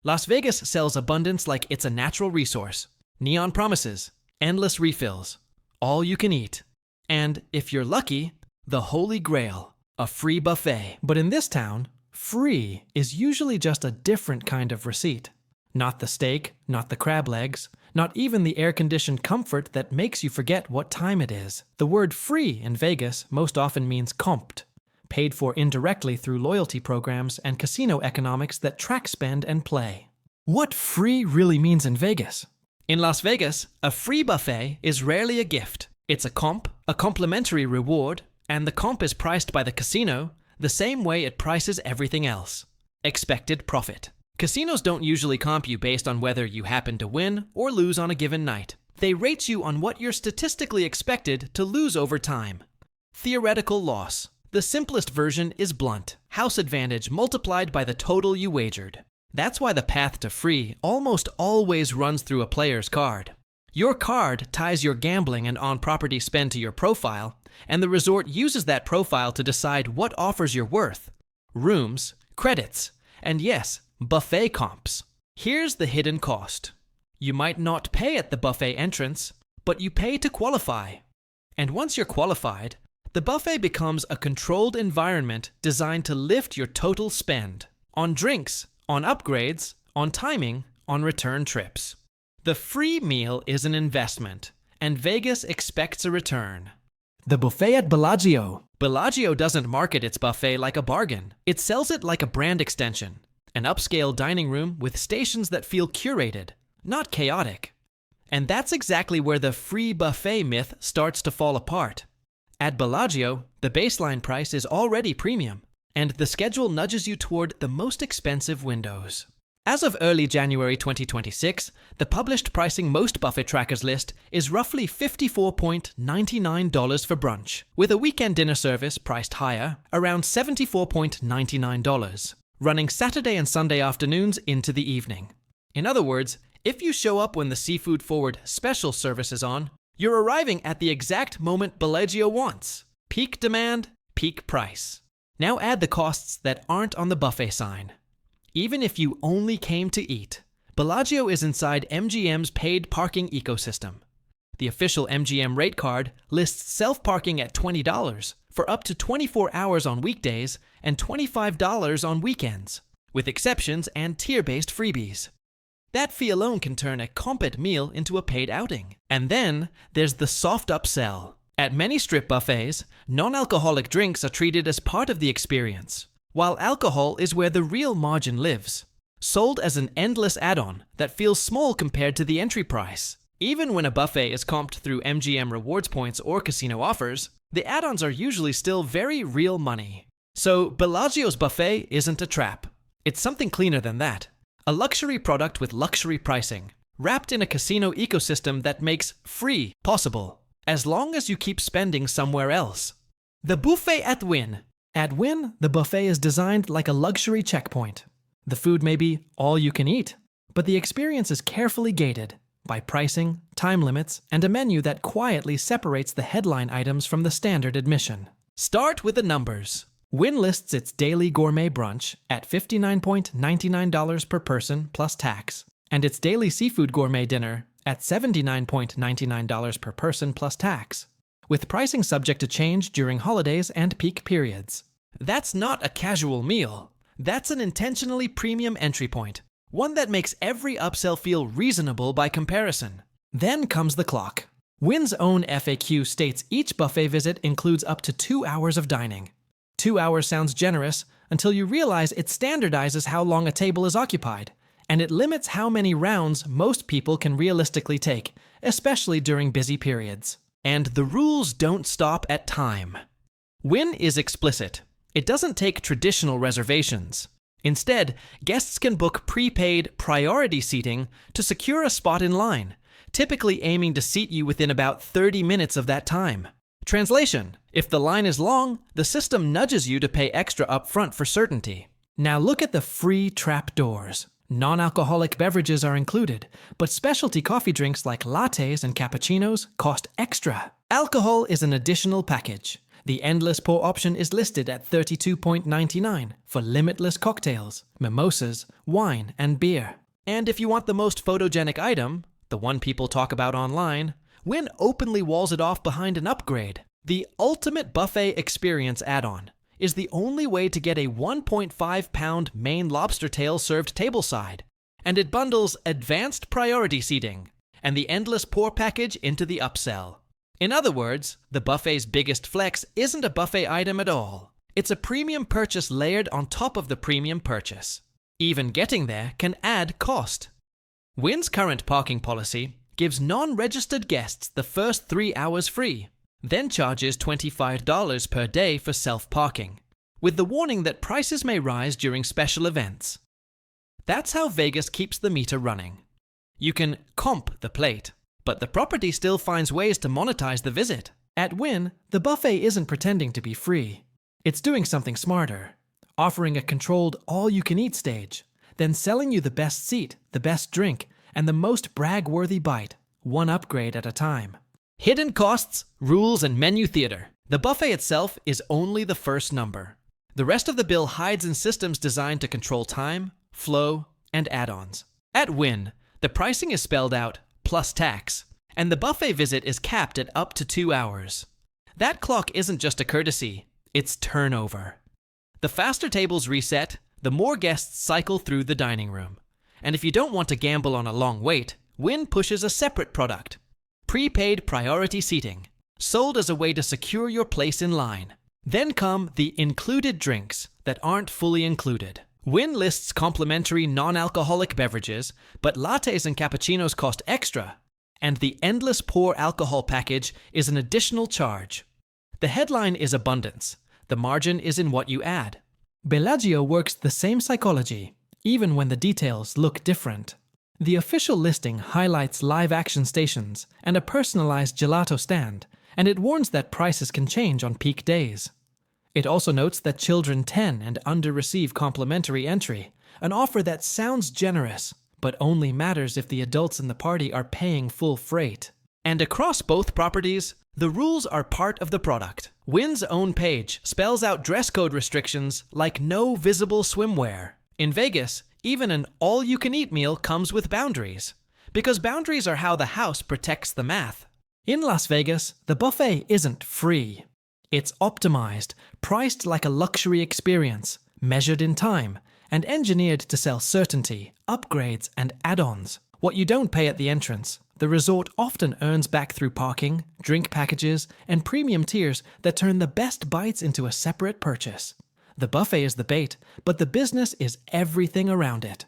Las Vegas sells abundance like it's a natural resource. Neon promises, endless refills, all you can eat. And, if you're lucky, the holy grail, a free buffet. But in this town, free is usually just a different kind of receipt. Not the steak, not the crab legs, not even the air-conditioned comfort that makes you forget what time it is. The word free in Vegas most often means comped, paid for indirectly through loyalty programs and casino economics that track spend and play. What free really means in Vegas? In Las Vegas, a free buffet is rarely a gift. It's a comp, a complimentary reward, and the comp is priced by the casino the same way it prices everything else. Expected profit. Casinos don't usually comp you based on whether you happen to win or lose on a given night. They rate you on what you're statistically expected to lose over time. Theoretical loss. The simplest version is blunt. House advantage multiplied by the total you wagered. That's why the path to free almost always runs through a player's card. Your card ties your gambling and on-property spend to your profile, and the resort uses that profile to decide what offers you're worth. Rooms, credits, and yes, buffet comps. Here's the hidden cost. You might not pay at the buffet entrance, but you pay to qualify. And once you're qualified, the buffet becomes a controlled environment designed to lift your total spend on drinks, on upgrades, on timing, on return trips. The free meal is an investment, and Vegas expects a return. The buffet at Bellagio. Bellagio doesn't market its buffet like a bargain. It sells it like a brand extension, an upscale dining room with stations that feel curated, not chaotic. And that's exactly where the free buffet myth starts to fall apart. At Bellagio, the baseline price is already premium, and the schedule nudges you toward the most expensive windows. As of early January 2026, the published pricing most buffet trackers list is roughly $54.99 for brunch, with a weekend dinner service priced higher, around $74.99, running Saturday and Sunday afternoons into the evening. In other words, if you show up when the seafood forward special service is on, you're arriving at the exact moment Bellagio wants. Peak demand, peak price. Now add the costs that aren't on the buffet sign. Even if you only came to eat, Bellagio is inside MGM's paid parking ecosystem. The official MGM rate card lists self-parking at $20 for up to 24 hours on weekdays and $25 on weekends, with exceptions and tier-based freebies. That fee alone can turn a comped meal into a paid outing. And then there's the soft upsell. At many strip buffets, non-alcoholic drinks are treated as part of the experience, while alcohol is where the real margin lives, sold as an endless add-on that feels small compared to the entry price. Even when a buffet is comped through MGM rewards points or casino offers, the add-ons are usually still very real money. So Bellagio's buffet isn't a trap. It's something cleaner than that. A luxury product with luxury pricing, wrapped in a casino ecosystem that makes free possible, as long as you keep spending somewhere else. The buffet at Wynn. At Wynn, the buffet is designed like a luxury checkpoint. The food may be all you can eat, but the experience is carefully gated by pricing, time limits, and a menu that quietly separates the headline items from the standard admission. Start with the numbers. Wynn lists its daily gourmet brunch at $59.99 per person plus tax, and its daily seafood gourmet dinner at $79.99 per person plus tax, with pricing subject to change during holidays and peak periods. That's not a casual meal. That's an intentionally premium entry point, one that makes every upsell feel reasonable by comparison. Then comes the clock. Wynn's own FAQ states each buffet visit includes up to 2 hours of dining. 2 hours sounds generous until you realize it standardizes how long a table is occupied, and it limits how many rounds most people can realistically take, especially during busy periods. And the rules don't stop at time. Wynn is explicit. It doesn't take traditional reservations. Instead, guests can book prepaid priority seating to secure a spot in line, typically aiming to seat you within about 30 minutes of that time. Translation: if the line is long, the system nudges you to pay extra upfront for certainty. Now look at the free trapdoors. Non-alcoholic beverages are included, but specialty coffee drinks like lattes and cappuccinos cost extra. Alcohol is an additional package. The endless pour option is listed at $32.99 for limitless cocktails, mimosas, wine, and beer. And if you want the most photogenic item, the one people talk about online, Wynn openly walls it off behind an upgrade. The Ultimate Buffet Experience add-on is the only way to get a 1.5-pound Maine lobster tail served tableside, and it bundles advanced priority seating and the endless pour package into the upsell. In other words, the buffet's biggest flex isn't a buffet item at all. It's a premium purchase layered on top of the premium purchase. Even getting there can add cost. Wynn's current parking policy gives non-registered guests the first 3 hours free, then charges $25 per day for self-parking, with the warning that prices may rise during special events. That's how Vegas keeps the meter running. You can comp the plate, but the property still finds ways to monetize the visit. At Wynn, the buffet isn't pretending to be free. It's doing something smarter, offering a controlled all-you-can-eat stage, then selling you the best seat, the best drink, and the most brag-worthy bite, one upgrade at a time. Hidden costs, rules, and menu theater. The buffet itself is only the first number. The rest of the bill hides in systems designed to control time, flow, and add-ons. At Wynn, the pricing is spelled out plus tax, and the buffet visit is capped at up to 2 hours. That clock isn't just a courtesy, it's turnover. The faster tables reset, the more guests cycle through the dining room. And if you don't want to gamble on a long wait, Wynn pushes a separate product: prepaid priority seating, sold as a way to secure your place in line. Then come the included drinks that aren't fully included. Wynn lists complimentary non-alcoholic beverages, but lattes and cappuccinos cost extra, and the endless pour alcohol package is an additional charge. The headline is abundance. The margin is in what you add. Bellagio works the same psychology, even when the details look different. The official listing highlights live action stations and a personalized gelato stand, and it warns that prices can change on peak days. It also notes that children 10 and under receive complimentary entry, an offer that sounds generous, but only matters if the adults in the party are paying full freight. And across both properties, the rules are part of the product. Wynn's own page spells out dress code restrictions like no visible swimwear. In Vegas, even an all-you-can-eat meal comes with boundaries, because boundaries are how the house protects the math. In Las Vegas, the buffet isn't free. It's optimized, priced like a luxury experience, measured in time, and engineered to sell certainty, upgrades, and add-ons. What you don't pay at the entrance, the resort often earns back through parking, drink packages, and premium tiers that turn the best bites into a separate purchase. The buffet is the bait, but the business is everything around it.